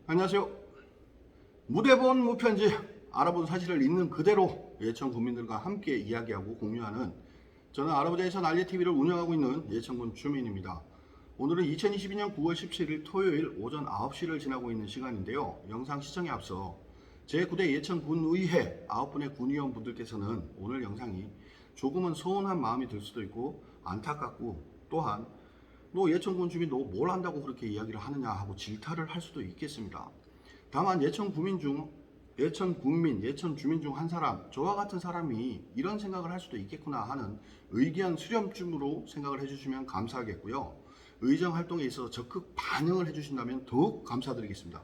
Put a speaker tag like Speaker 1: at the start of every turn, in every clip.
Speaker 1: 안녕하세요. 무대본 무편지 알아본 사실을 있는 그대로 예천 군민들과 함께 이야기하고 공유하는, 저는 알아보자 예천 알리TV를 운영하고 있는 예천군 주민입니다. 오늘은 2022년 9월 17일 토요일 오전 9시를 지나고 있는 시간인데요. 영상 시청에 앞서 제9대 예천군의회 9분의 군의원분들께서는 오늘 영상이 조금은 서운한 마음이 들 수도 있고 안타깝고, 또한 너 예천군 주민 너 뭘 한다고 그렇게 이야기를 하느냐 하고 질타를 할 수도 있겠습니다. 다만 예천 구민 중, 예천 군민, 예천 주민 중 한 사람, 저와 같은 사람이 이런 생각을 할 수도 있겠구나 하는 의견 수렴쯤으로 생각을 해주시면 감사하겠고요. 의정 활동에 있어서 적극 반영을 해주신다면 더욱 감사드리겠습니다.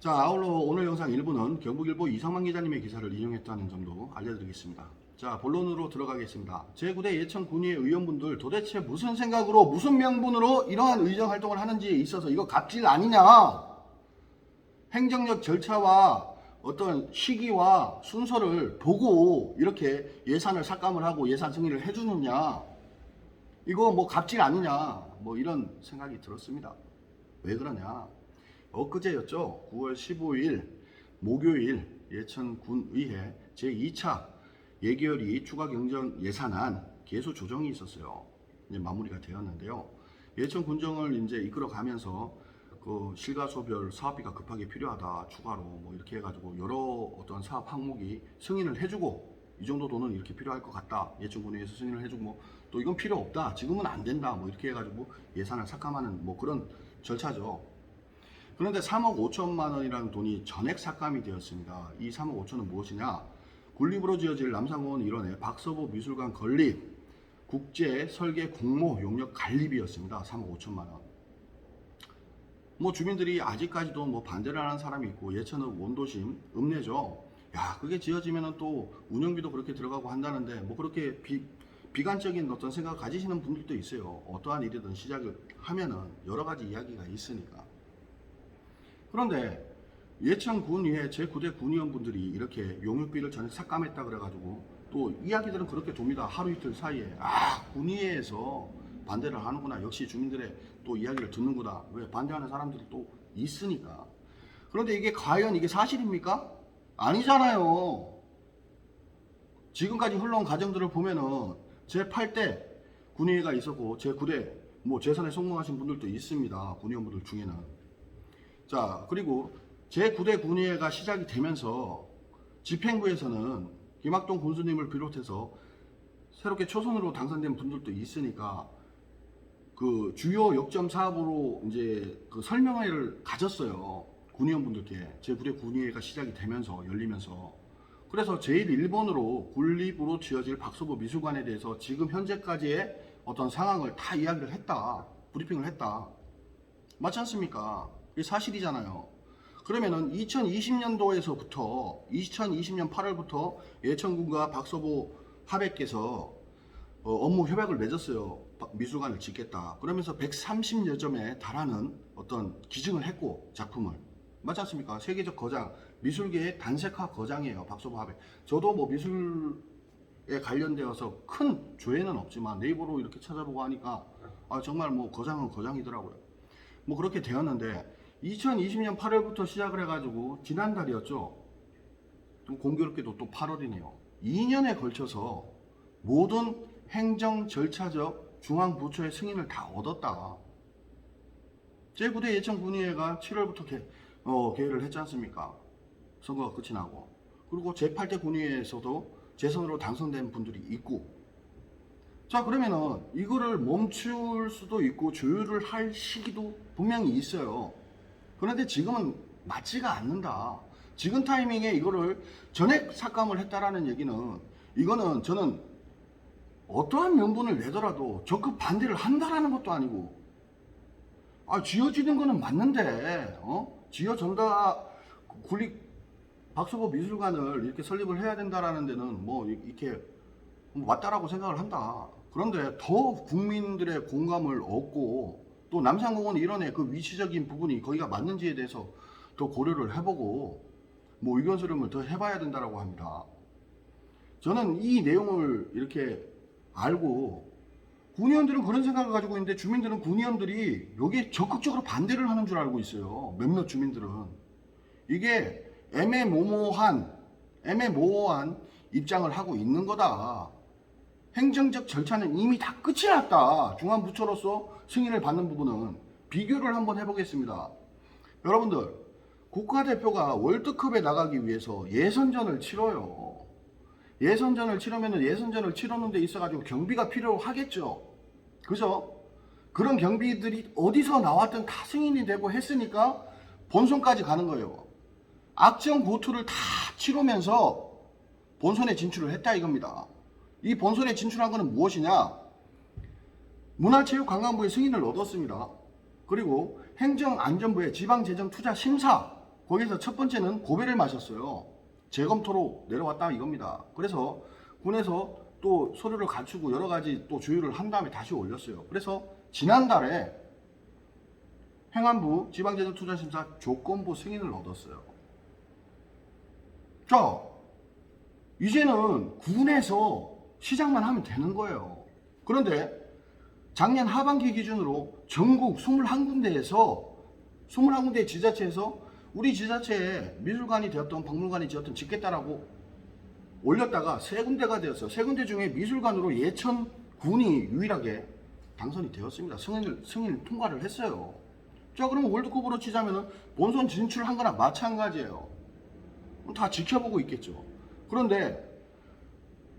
Speaker 1: 자, 아울러 오늘 영상 일부는 경북일보 이상만 기자님의 기사를 인용했다는 점도 알려드리겠습니다. 자, 본론으로 들어가겠습니다. 제9대 예천군의회 의원분들 도대체 무슨 생각으로, 무슨 명분으로 이러한 의정 활동을 하는지에 있어서 이거 갑질 아니냐? 행정력 절차와 어떤 시기와 순서를 보고 이렇게 예산을 삭감을 하고 예산 승인을 해주느냐? 이거 뭐 갑질 아니냐? 뭐 이런 생각이 들었습니다. 왜 그러냐? 엊그제였죠. 9월 15일 목요일 예천군의회 제2차 예결위 추가 경정 예산안 개수 조정이 있었어요. 이제 마무리가 되었는데요. 예천 군정을 이제 이끌어가면서 그 실가소별 사업비가 급하게 필요하다, 추가로 뭐 이렇게 해가지고 여러 어떤 사업 항목이 승인을 해주고, 이 정도 돈은 이렇게 필요할 것 같다, 예천군의회에서 승인을 해주고, 뭐 또 이건 필요 없다, 지금은 안 된다, 뭐 이렇게 해가지고 예산을 삭감하는 뭐 그런 절차죠. 그런데 3억 5천만 원이라는 돈이 전액 삭감이 되었습니다. 이 3억 5천은 무엇이냐? 군립으로 지어질 남산공원 일원의 박서보 미술관 건립, 국제 설계 공모 용역 관리비였습니다. 3억 5천만 원. 뭐 주민들이 아직까지도 뭐 반대를 하는 사람이 있고, 예천은 원도심 읍내죠. 야, 그게 지어지면은 또 운영비도 그렇게 들어가고 한다는데 뭐 그렇게 비관적인 어떤 생각을 가지시는 분들도 있어요. 어떠한 일이든 시작을 하면은 여러 가지 이야기가 있으니까. 그런데 예천군의회 제9대 군의원분들이 이렇게 용역비를 전액 삭감했다 그래가지고 또 이야기들은 그렇게 돕니다. 하루 이틀 사이에. 아, 군의회에서 반대를 하는구나, 역시 주민들의 또 이야기를 듣는구나, 왜 반대하는 사람들이 또 있으니까. 그런데 이게 과연 이게 사실입니까? 아니잖아요. 지금까지 흘러온 과정들을 보면은 제8대 군의회가 있었고 제9대 뭐 재선에 성공하신 분들도 있습니다. 군의원분들 중에는. 자, 그리고 제9대 군의회가 시작이 되면서 집행부에서는 김학동 군수님을 비롯해서 새롭게 초선으로 당선된 분들도 있으니까 그 주요 역점 사업으로 이제 그 설명회를 가졌어요. 군의원분들께. 제9대 군의회가 시작이 되면서, 열리면서. 그래서 제1번으로 군립으로 지어질 박서보 미술관에 대해서 지금 현재까지의 어떤 상황을 다 이야기를 했다. 브리핑을 했다. 맞지 않습니까? 이게 사실이잖아요. 그러면은 2020년도에서부터 2020년 8월부터 예천군과 박서보 하백께서 업무 협약을 맺었어요. 미술관을 짓겠다. 그러면서 130여 점에 달하는 어떤 기증을 했고, 작품을. 맞지 않습니까? 세계적 거장, 미술계의 단색화 거장이에요, 박서보 하백. 저도 뭐 미술에 관련되어서 큰 조회는 없지만 네이버로 이렇게 찾아보고 하니까 아, 정말 뭐 거장은 거장이더라고요. 뭐 그렇게 되었는데 2020년 8월부터 시작을 해가지고 지난달이었죠. 또 공교롭게도 또 8월이네요. 2년에 걸쳐서 모든 행정 절차적 중앙부처의 승인을 다 얻었다. 제9대 예천군의회가 7월부터 개회를 했지 않습니까? 선거가 끝이 나고. 그리고 제8대 군의회에서도 재선으로 당선된 분들이 있고. 자, 그러면은 이거를 멈출 수도 있고 조율을 할 시기도 분명히 있어요. 그런데 지금은 맞지가 않는다. 지금 타이밍에 이거를 전액 삭감을 했다라는 얘기는, 이거는 저는 어떠한 명분을 내더라도 적극 반대를 한다라는 것도 아니고, 아, 지어지는 거는 맞는데, 지어전다 군립 박서보 미술관을 이렇게 설립을 해야 된다라는 데는 뭐 이렇게 맞다라고 생각을 한다. 그런데 더 국민들의 공감을 얻고, 또 남산공원 일원의 그 위치적인 부분이 거기가 맞는지에 대해서 더 고려를 해보고 뭐 의견 수렴을 더 해봐야 된다라고 합니다. 저는 이 내용을 이렇게 알고 군의원들은 그런 생각을 가지고 있는데 주민들은 군의원들이 여기에 적극적으로 반대를 하는 줄 알고 있어요. 몇몇 주민들은. 이게 애매모호한 입장을 하고 있는 거다. 행정적 절차는 이미 다 끝이 났다. 중앙부처로서 승인을 받는 부분은. 비교를 한번 해보겠습니다. 여러분들, 국가대표가 월드컵에 나가기 위해서 예선전을 치러요. 예선전을 치르면은 예선전을 치르는 데 있어가지고 경비가 필요하겠죠. 그죠? 그런 경비들이 어디서 나왔든 다 승인이 되고 했으니까 본선까지 가는 거예요. 악정 고투를 다 치르면서 본선에 진출을 했다 이겁니다. 이 본선에 진출한 거는 무엇이냐? 문화체육관광부의 승인을 얻었습니다. 그리고 행정안전부의 지방재정투자심사, 거기서 첫 번째는 고배를 마셨어요. 재검토로 내려왔다 이겁니다. 그래서 군에서 또 서류를 갖추고 여러 가지 또 조율을 한 다음에 다시 올렸어요. 그래서 지난달에 행안부 지방재정투자심사 조건부 승인을 얻었어요. 자, 이제는 군에서 시작만 하면 되는 거예요. 그런데 작년 하반기 기준으로 전국 21군데에서 21군데 지자체에서 우리 지자체에 미술관이 되었던 박물관이 되었던 짓겠다라고 올렸다가 3군데가 되었어요. 3군데 중에 미술관으로 예천군이 유일하게 당선이 되었습니다. 승인 통과를 했어요. 자, 그러면 월드컵으로 치자면은 본선 진출한 거나 마찬가지예요. 다 지켜보고 있겠죠. 그런데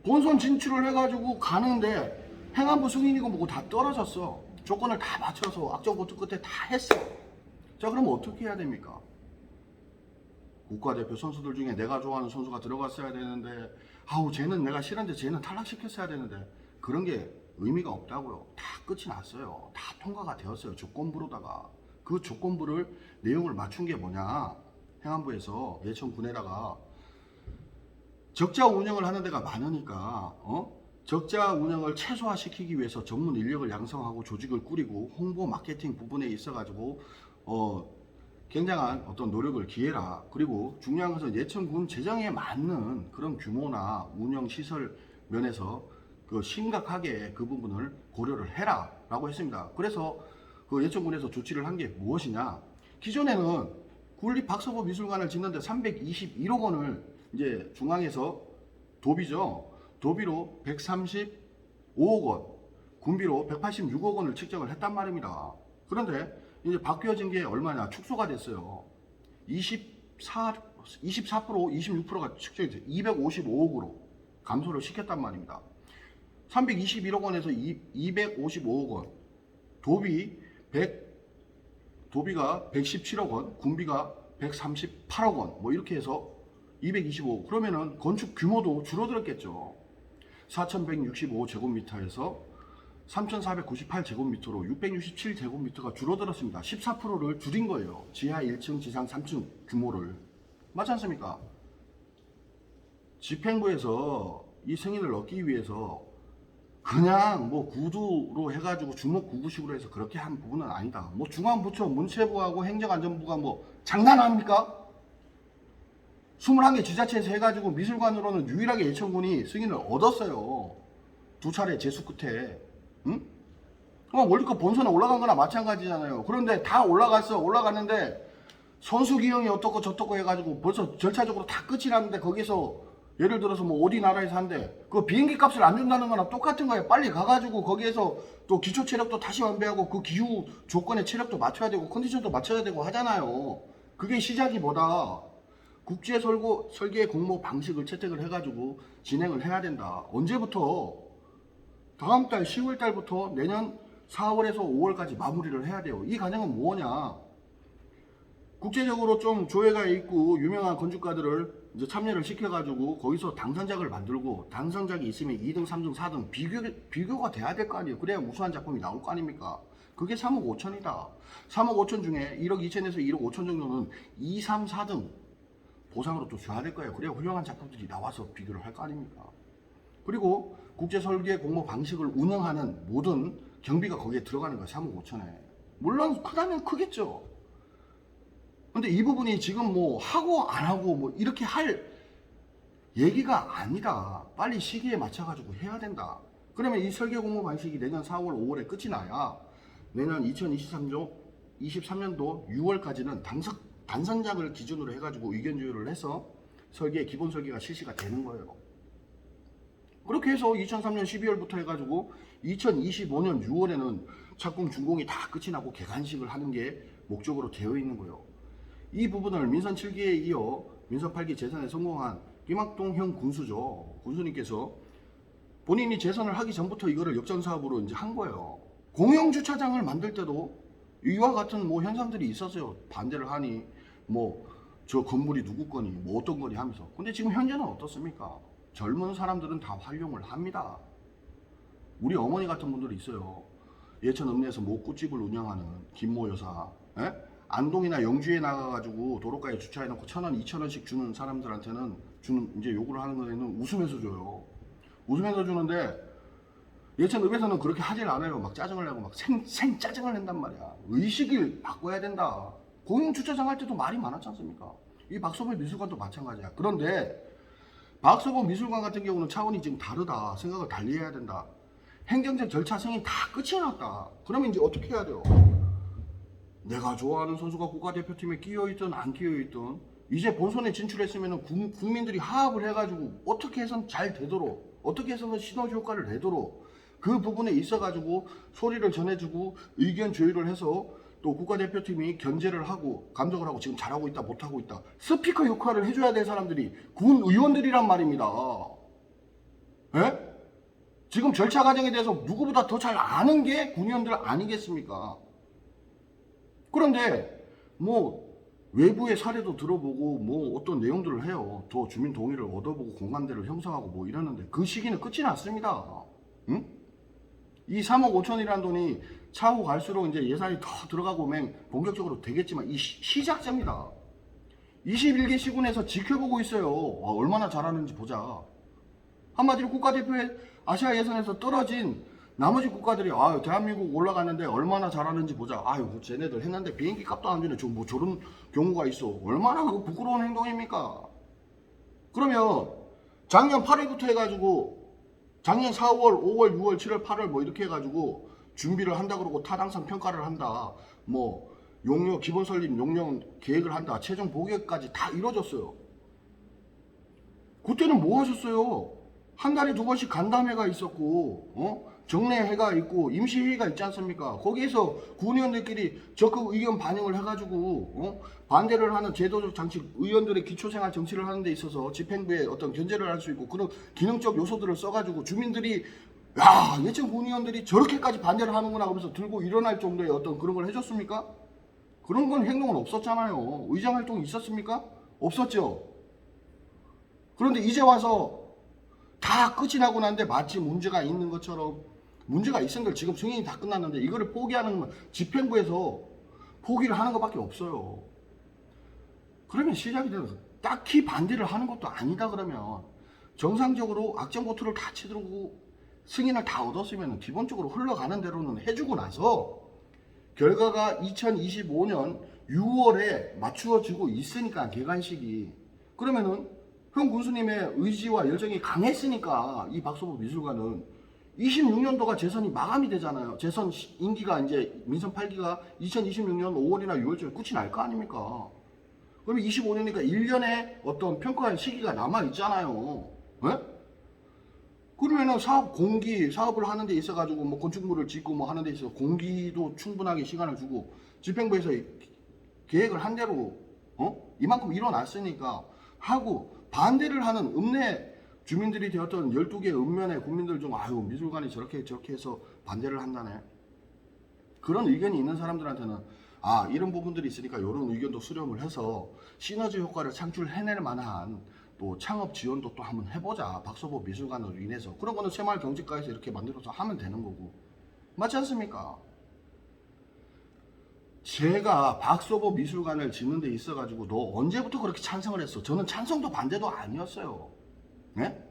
Speaker 1: 본선 진출을 해가지고 가는데 행안부 승인이고 뭐고 다 떨어졌어. 조건을 다 맞춰서 악정고투 끝에 다 했어. 자, 그러면 어떻게 해야 됩니까? 국가대표 선수들 중에 내가 좋아하는 선수가 들어갔어야 되는데, 아우 쟤는 내가 싫은데 쟤는 탈락시켰어야 되는데, 그런 게 의미가 없다고요. 다 끝이 났어요. 다 통과가 되었어요. 조건부로다가. 그 조건부를 내용을 맞춘 게 뭐냐? 행안부에서 예천군에다가 적자 운영을 하는 데가 많으니까 적자 운영을 최소화시키기 위해서 전문 인력을 양성하고 조직을 꾸리고 홍보 마케팅 부분에 있어가지고 굉장한 어떤 노력을 기해라. 그리고 중요한 것은 예천군 재정에 맞는 그런 규모나 운영 시설 면에서 그 심각하게 그 부분을 고려를 해라 라고 했습니다. 그래서 그 예천군에서 조치를 한 게 무엇이냐? 기존에는 군립 박서보 미술관을 짓는데 321억 원을 이제 중앙에서 도비죠. 도비로 135억 원, 군비로 186억 원을 책정을 했단 말입니다. 그런데 이제 바뀌어진 게 얼마냐? 축소가 됐어요. 24%, 26%가 책정이 돼요. 255억으로 감소를 시켰단 말입니다. 321억 원에서 255억 원, 도비가 117억 원, 군비가 138억 원, 뭐 이렇게 해서 225억. 그러면은 건축 규모도 줄어들었겠죠. 4,165제곱미터에서 3,498제곱미터로 667제곱미터가 줄어들었습니다. 14%를 줄인 거예요. 지하 1층, 지상 3층 규모를. 맞지 않습니까? 집행부에서 이 승인을 얻기 위해서 그냥 뭐 구두로 해가지고 주먹구구식으로 해서 그렇게 한 부분은 아니다. 뭐 중앙부처, 문체부하고 행정안전부가 뭐 장난합니까? 21개 지자체에서 해가지고 미술관으로는 유일하게 예천군이 승인을 얻었어요. 2차례 재수 끝에. 응? 월드컵 본선에 올라간 거나 마찬가지잖아요. 그런데 다 올라갔는데 선수 기용이 어떻고 저떻고 해가지고 벌써 절차적으로 다 끝이 났는데 거기서 예를 들어서 뭐 어디 나라에서 한대 그 비행기 값을 안 준다는 거나 똑같은 거예요. 빨리 가가지고 거기에서 또 기초 체력도 다시 완비하고 그 기후 조건의 체력도 맞춰야 되고 컨디션도 맞춰야 되고 하잖아요. 그게 시작이 뭐다? 국제 설계 공모 방식을 채택을 해가지고 진행을 해야 된다. 언제부터? 다음 달 10월 달부터 내년 4월에서 5월까지 마무리를 해야 돼요. 이 과정은 뭐냐? 국제적으로 좀 조회가 있고 유명한 건축가들을 이제 참여를 시켜가지고 거기서 당선작을 만들고 당선작이 있으면 2등, 3등, 4등 비교가 돼야 될 거 아니에요. 그래야 우수한 작품이 나올 거 아닙니까? 그게 3억 5천이다. 3억 5천 중에 1억 2천에서 1억 5천 정도는 2, 3, 4등 보상으로 또 줘야 될 거예요. 그래야 훌륭한 작품들이 나와서 비교를 할 거 아닙니까? 그리고 국제설계 공모 방식을 운영하는 모든 경비가 거기에 들어가는 거예요. 3억 5천에. 물론 크다면 크겠죠. 근데 이 부분이 지금 뭐 하고 안 하고 뭐 이렇게 할 얘기가 아니다. 빨리 시기에 맞춰가지고 해야 된다. 그러면 이 설계 공모 방식이 내년 4월, 5월에 끝이 나야 내년 2023년도 6월까지는 단선작을 기준으로 해가지고 의견 조율을 해서 기본 설계가 실시가 되는 거예요. 그렇게 해서 2003년 12월부터 해가지고 2025년 6월에는 착공 준공이 다 끝이 나고 개관식을 하는 게 목적으로 되어 있는 거예요. 이 부분을 민선 7기에 이어 민선 8기 재선에 성공한 김학동 형 군수죠. 군수님께서 본인이 재선을 하기 전부터 이거를 역전사업으로 이제 한 거예요. 공영주차장을 만들 때도 이와 같은 뭐 현상들이 있었어요. 반대를 하니 뭐 저 건물이 누구 거니 뭐 어떤 거니 하면서. 근데 지금 현재는 어떻습니까? 젊은 사람들은 다 활용을 합니다. 우리 어머니 같은 분들이 있어요. 예천 읍내에서 목구집을 운영하는 김모 여사. 에? 안동이나 영주에 나가가지고 도로가에 주차해놓고 1,000원, 2,000원씩 주는 사람들한테는 이제 요구를 하는 거에는 웃으면서 줘요. 웃으면서 주는데 예천읍에서는 그렇게 하질 않아요. 막 짜증을 내고 막 생 짜증을 낸단 말이야. 의식을 바꿔야 된다. 공영주차장 할 때도 말이 많았지 않습니까? 이 박서보 미술관도 마찬가지야. 그런데 박서보 미술관 같은 경우는 차원이 지금 다르다. 생각을 달리 해야 된다. 행정적 절차 승인 다 끝이 났다. 그러면 이제 어떻게 해야 돼요? 내가 좋아하는 선수가 국가대표팀에 끼어있든 안 끼어있든 이제 본선에 진출했으면 국민들이 화합을 해가지고 어떻게 해서는 잘 되도록, 어떻게 해서는 시너지 효과를 내도록 그 부분에 있어가지고 소리를 전해주고 의견 조율을 해서 또 국가대표팀이 견제를 하고 감독을 하고 지금 잘하고 있다 못하고 있다 스피커 역할을 해줘야 될 사람들이 군 의원들이란 말입니다. 에? 지금 절차 과정에 대해서 누구보다 더 잘 아는 게 군 의원들 아니겠습니까? 그런데 뭐 외부의 사례도 들어보고 뭐 어떤 내용들을 해요. 더 주민 동의를 얻어보고 공감대를 형성하고 뭐 이러는데 그 시기는 끝이 났습니다. 응? 이 3억 5천이라는 돈이 차후 갈수록 이제 예산이 더 들어가고 본격적으로 되겠지만 이 시작점이다. 21개 시군에서 지켜보고 있어요. 얼마나 잘하는지 보자. 한마디로 국가대표의 아시아 예선에서 떨어진 나머지 국가들이 대한민국 올라갔는데 얼마나 잘하는지 보자. 쟤네들 했는데 비행기 값도 안 주네. 뭐 저런 경우가 있어. 얼마나 그 부끄러운 행동입니까? 그러면 작년 8월부터 해가지고 작년 4월, 5월, 6월, 7월, 8월 뭐 이렇게 해가지고 준비를 한다 그러고 타당성 평가를 한다. 뭐 용역 기본 설립 용역 계획을 한다. 최종 보고까지 다 이루어졌어요. 그때는 뭐 하셨어요? 한 달에 2번씩 간담회가 있었고, 정례회가 있고, 임시회의가 있지 않습니까? 거기에서 군의원들끼리 적극 의견 반영을 해가지고, 반대를 하는 제도적 장치, 의원들의 기초생활 정치를 하는 데 있어서 집행부에 어떤 견제를 할 수 있고, 그런 기능적 요소들을 써가지고 주민들이, 예천 군의원들이 저렇게까지 반대를 하는구나 하면서 들고 일어날 정도의 어떤 그런 걸 해줬습니까? 그런 건 행동은 없었잖아요. 의장 활동이 있었습니까? 없었죠. 그런데 이제 와서 다 끝이 나고 났는데 마치 문제가 있는 것처럼 문제가 있었는데 지금 승인이 다 끝났는데 이거를 포기하는 건 집행부에서 포기를 하는 것밖에 없어요. 그러면 시작이 돼서 딱히 반대를 하는 것도 아니다 그러면 정상적으로 악정고투를 다 치르고 승인을 다 얻었으면 기본적으로 흘러가는 대로는 해주고 나서 결과가 2025년 6월에 맞추어지고 있으니까 개관식이 그러면은 형 군수님의 의지와 열정이 강했으니까 이 박서보 미술관은 26년도가 재선이 마감이 되잖아요. 재선 임기가 이제 민선 8기가 2026년 5월이나 6월쯤에 끝이 날 거 아닙니까? 그러면 25년이니까 1년의 어떤 평가할 시기가 남아 있잖아요. 네? 그러면은 사업을 하는 데 있어가지고 뭐 건축물을 짓고 뭐 하는 데 있어서 공기도 충분하게 시간을 주고 집행부에서 계획을 한 대로 이만큼 일어났으니까 하고 반대를 하는 읍내 주민들이 되었던 12개 읍면의 국민들 중 미술관이 저렇게 해서 반대를 한다네. 그런 의견이 있는 사람들한테는 이런 부분들이 있으니까 이런 의견도 수렴을 해서 시너지 효과를 창출해낼 만한 또 창업 지원도 또 한번 해보자. 박서보 미술관으로 인해서. 그런 거는 새마을경제과에서 이렇게 만들어서 하면 되는 거고. 맞지 않습니까? 제가 박서보 미술관을 짓는 데 있어가지고 너 언제부터 그렇게 찬성을 했어? 저는 찬성도 반대도 아니었어요. 네?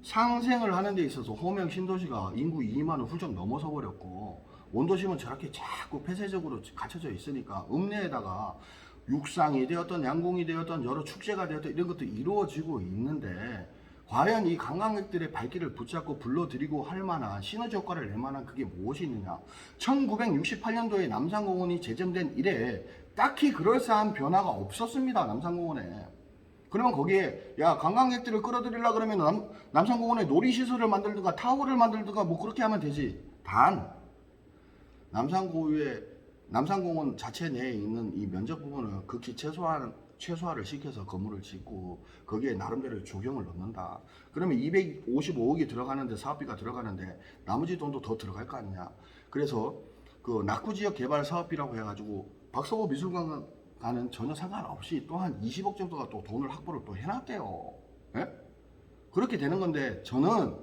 Speaker 1: 상생을 하는 데 있어서 호명 신도시가 인구 2만을 훌쩍 넘어서 버렸고 원도심은 저렇게 자꾸 폐쇄적으로 갇혀져 있으니까 읍내에다가 육상이 되었던 양궁이 되었던 여러 축제가 되었던 이런 것도 이루어지고 있는데 과연 이 관광객들의 발길을 붙잡고 불러들이고 할 만한 시너지 효과를 낼 만한 그게 무엇이 있느냐. 1968년도에 남산공원이 제정된 이래 딱히 그럴싸한 변화가 없었습니다. 남산공원에. 그러면 거기에 야 관광객들을 끌어들이려 그러면 남산공원에 놀이시설을 만들든가 타워를 만들든가 뭐 그렇게 하면 되지. 단 남산공원 자체 내에 있는 이 면적 부분을 극히 최소화를 시켜서 건물을 짓고 거기에 나름대로 조경을 넣는다. 그러면 255억이 들어가는데 사업비가 들어가는데 나머지 돈도 더 들어갈 거 아니냐. 그래서 그 낙후지역 개발 사업비라고 해가지고 박서보 미술관과는 전혀 상관없이 또 한 20억 정도가 또 돈을 확보를 또 해놨대요. 예? 그렇게 되는 건데 저는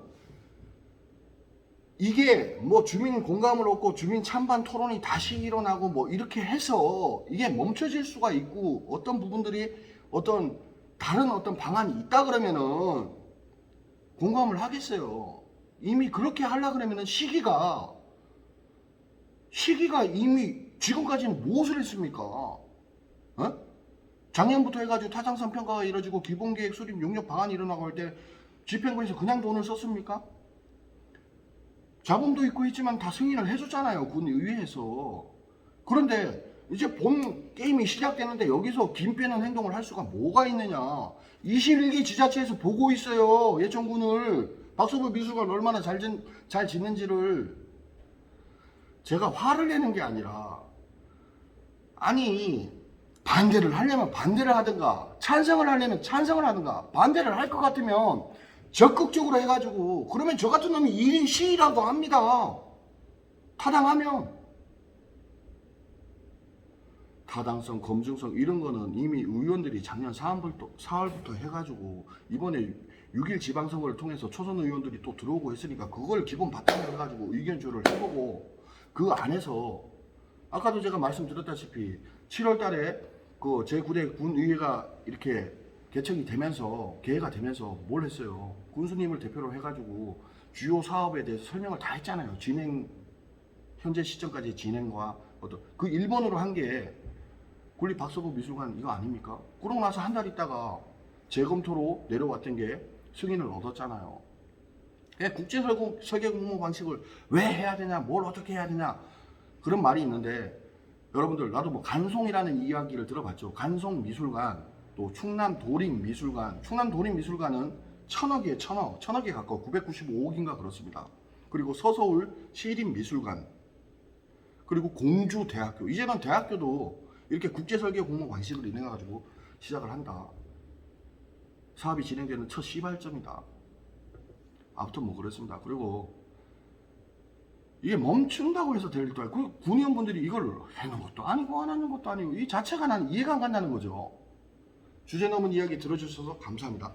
Speaker 1: 이게 뭐 주민 공감을 얻고 주민 찬반 토론이 다시 일어나고 뭐 이렇게 해서 이게 멈춰질 수가 있고 어떤 부분들이 어떤 다른 어떤 방안이 있다 그러면은 공감을 하겠어요. 이미 그렇게 하려 그러면은 시기가 이미 지금까지는 무엇을 했습니까? 어? 작년부터 해가지고 타당성 평가가 이루어지고 기본계획 수립 용역 방안이 일어나고 할 때 집행부에서 그냥 돈을 썼습니까? 자본도 있고 있지만 다 승인을 해줬잖아요. 군의회에서. 그런데 이제 본 게임이 시작되는데 여기서 김 빼는 행동을 할 수가 뭐가 있느냐. 21기 지자체에서 보고 있어요. 예천군을. 박서부 미술관 얼마나 잘 짓는지를. 제가 화를 내는 게 아니라 아니 반대를 하려면 반대를 하든가 찬성을 하려면 찬성을 하든가 반대를 할 것 같으면 적극적으로 해가지고 그러면 저 같은 놈이 1인 시위라도 합니다. 타당하면. 타당성, 검증성 이런 거는 이미 의원들이 작년 4월부터 해가지고 이번에 6일 지방선거를 통해서 초선 의원들이 또 들어오고 했으니까 그걸 기본 바탕으로 해가지고 의견조를 해보고 그 안에서 아까도 제가 말씀드렸다시피 7월 달에 그 제9대 군의회가 이렇게 개척이 되면서 개회가 되면서 뭘 했어요? 군수님을 대표로 해가지고 주요 사업에 대해서 설명을 다 했잖아요. 현재 시점까지 진행과 어떤 그 1번으로 한 게 군립 박서부 미술관 이거 아닙니까? 그러고 나서 한 달 있다가 재검토로 내려왔던 게 승인을 얻었잖아요. 국제 설계 공모 방식을 왜 해야 되냐, 뭘 어떻게 해야 되냐 그런 말이 있는데 여러분들 나도 뭐 간송이라는 이야기를 들어봤죠. 간송 미술관 또 충남 도림미술관, 충남 도림미술관은 1000억에 가까워 995억인가 그렇습니다. 그리고 서서울 시립미술관, 그리고 공주대학교. 이제는 대학교도 이렇게 국제설계 공모 방식을 인해가지고 시작을 한다. 사업이 진행되는 첫 시발점이다. 아무튼 뭐 그렇습니다. 그리고 이게 멈춘다고 해서 될 일도 아니고 군의원분들이 이걸 해놓은 것도 아니고 안 하는 것도 아니고 이 자체가 난 이해가 안 간다는 거죠. 주제 넘은 이야기 들어주셔서 감사합니다.